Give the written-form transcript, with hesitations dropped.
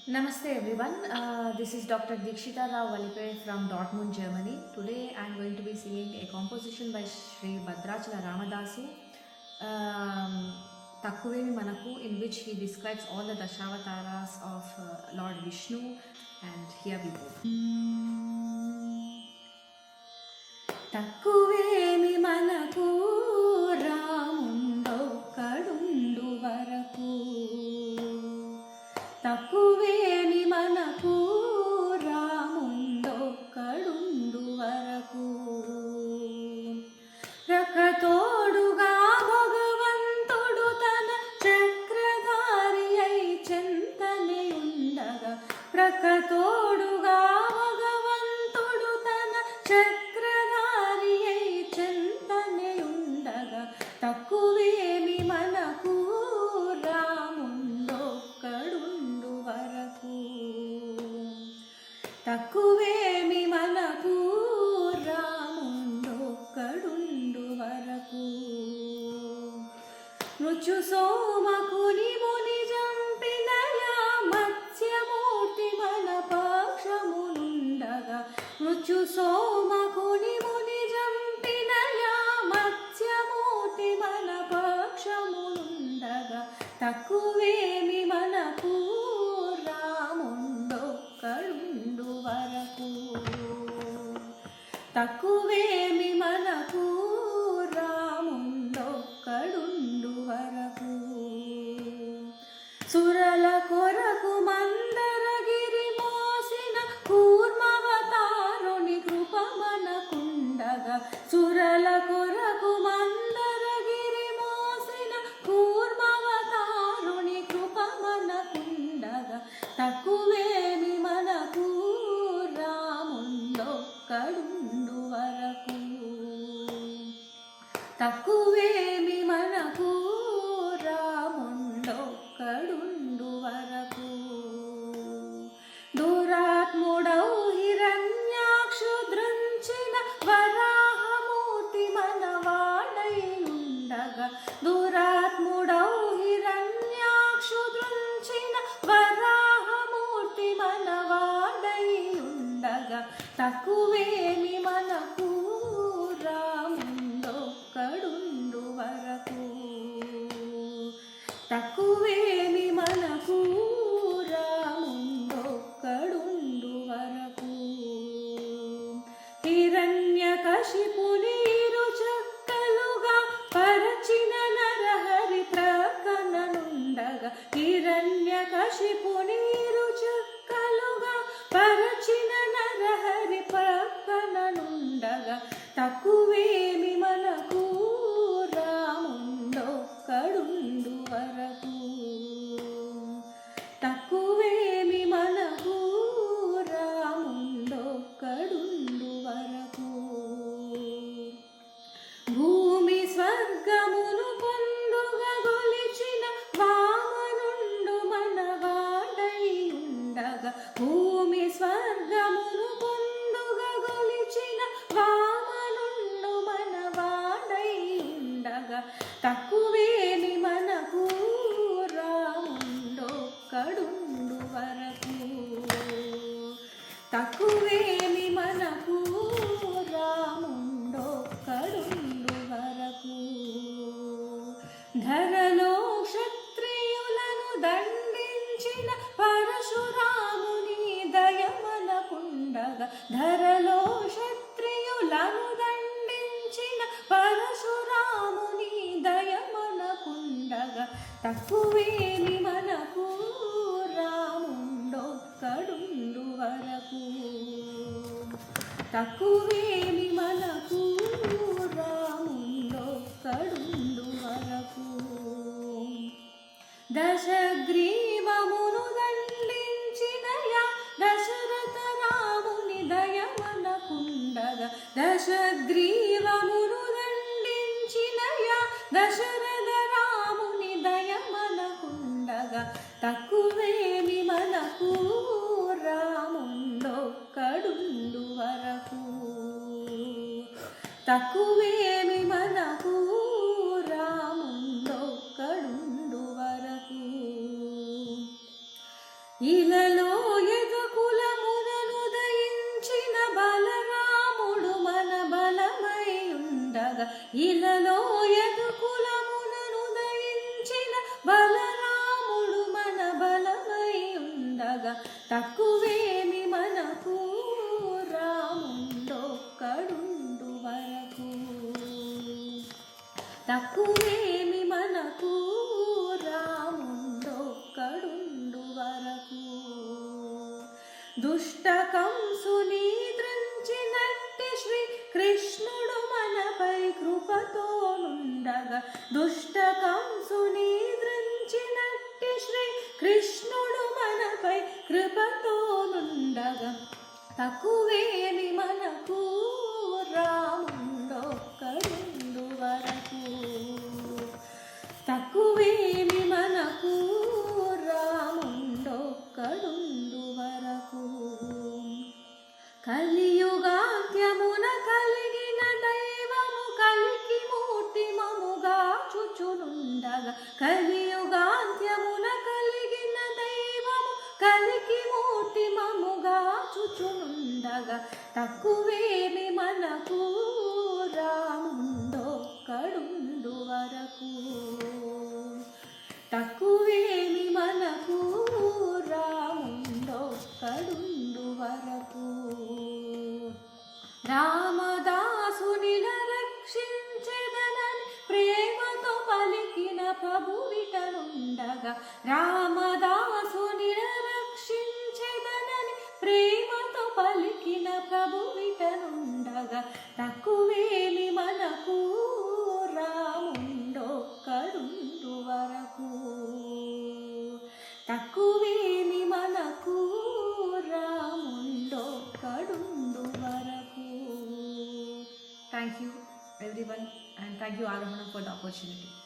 Namaste everyone. This is Dr. Dikshita Rao Valipe from Dortmund, Germany. Today I am going to be singing a composition by Sri Bhadrachala Ramadasu, Takkuvemi Manaku, in which he describes all the Dashavataras of Lord Vishnu, and here we go. Takkuvemi Manaku Ramundokadundu Varaku తక్కువేమి మనకు రాముండొక్కడుండు వరకు ప్రకతోడుగా భగవంతుడు తన చక్రధారి అయి చెంతనే ఉండగా ప్రకతోడుగా భగవంతుడు తన చక్రధారి అయి చెంతనే ఉండగా తక్కువేమి మనకు తక్కువేమి మనకు రాముండొక్కడుండు వరకు మృత్యు సోమకుని ముని జంపినయా మత్స్యమూర్తి మన పక్షమునుండగా మృత్యు సోమకుని ముని జంపినయా మత్స్యమూర్తి మన పక్షమునుండగా తక్కువేమి మనకు రాముండొక్కడుండు వరకు తక్కువేమి మనకు రాముండొక్కడుండు వరకు సురల కొరకు మందరగిరి మోసిన కూర్మవతారుని కృప మనకుండగా సురల కొరకు మందరగిరి మోసిన కూర్మవతారుని కృప మనకుండగా తక్కువేమి మనకు రాముండొక్కడుండు వరకు తక్కువేమి మనకు రాముండొక్కడుండు వరకు దురాత్ముడౌ హిరణ్యాక్షు దృంచిన వరాహమూర్తి మనవాడై ఉండగా దురాత్ముడౌ హిరణ్యాక్షు దృంచిన వరాహమూర్తి మనవాడై ఉండగా తక్కువేమి మనకు రాముండొక్కడుండు వరకు తక్కువేమి మనకు రాముండొక్కడుండు వరకు హిరణ్యకశిపుని ఇరుచక్కలుగా పరచిన నరహరి ప్రక్కననుండగా హిరణ్యకశిపుని ఇరుచక్కలుగా పరచిన నరహరి ప్రక్కననుండగా తక్కువేమి మనకు రాముండొక్కడుండు వరకు తక్కువేమి మనకు రాముండొక్కడుండు వరకు భూమి స్వర్గమును పొందుగా గొలిచిన వామనుండు మనవాడై ఉండగా భూమి స్వర్గమును పొందుగా గొలిచిన వామనుండు మనవాడై ఉండగా తక్కువేమి మనకు రాముండొక్కడుండు వరకు తక్కువేమి మనకు రాముండొక్కడుండు వరకు ధరలో క్షత్రియులను దండించిన పరశురాముని దయ మనకుండగా ధరలో క్షత్రియులను దండించిన పరశురాముని దయ మనకుండగా తక్కువేమి మనకు రాముండొక్కడుండు వరకు తక్కువేమి మనకు రాముండొక్కడుండు వరకు దశగ్రీవమును దండించినయా దశరథ రాముని దయ మనకుండగా దశగ్రీవమును దండించినయా దశరథ రాముని దయ మనకుండగా తక్కువేమి మనకు రాముండొక్కడుండు వరకు తక్కువేమి మనకు రాముండొక్కడుండు వరకు ఇలలో తక్కువేమి మనకు రాముండొక్కడుండు వరకు. తక్కువేమి మనకు రాముండొక్కడుండు వరకు. దుష్ట కంసుని దృంచినట్టి శ్రీ కృష్ణుడు మనపై కృపతో నుండగా. దుష్ట కంసుని దృంచినట్టి శ్రీ కృష్ణుడు మనపై కృపతో నుండగా. తక్కువేమి మనకు రాముండొక్కడుండు వరకు. తక్కువేమి మనకు రాముండొక్కడుండు వరకు. కలియుగాంత్యమున కలిగిన దైవము కలికి మూర్తిమముగా చుచునుండగా. కలియుగాంత్యమున కలిగిన దైవము కలికి మూర్తిమముగా చుచునుండగా. తక్కువేమి మనకు రాముండొక్కడుండు వరకు. తక్కువేమి మనకు రాముండొక్కడుండు వరకు. రామదాసునిల రక్షించెదనని ప్రేమతో పలికిన ప్రభువిటనుండగా. రామదాసునిల రక్షించెదనని ప్రేమతో పలికిన ప్రభువిటనుండగా. తక్కువేమి మనకు రాముండొక్కడుండు వరకు. తక్కువేమి మనకు రాముండొక్కడుండు వరకు. Thank you everyone and thank you Arohana for the opportunity.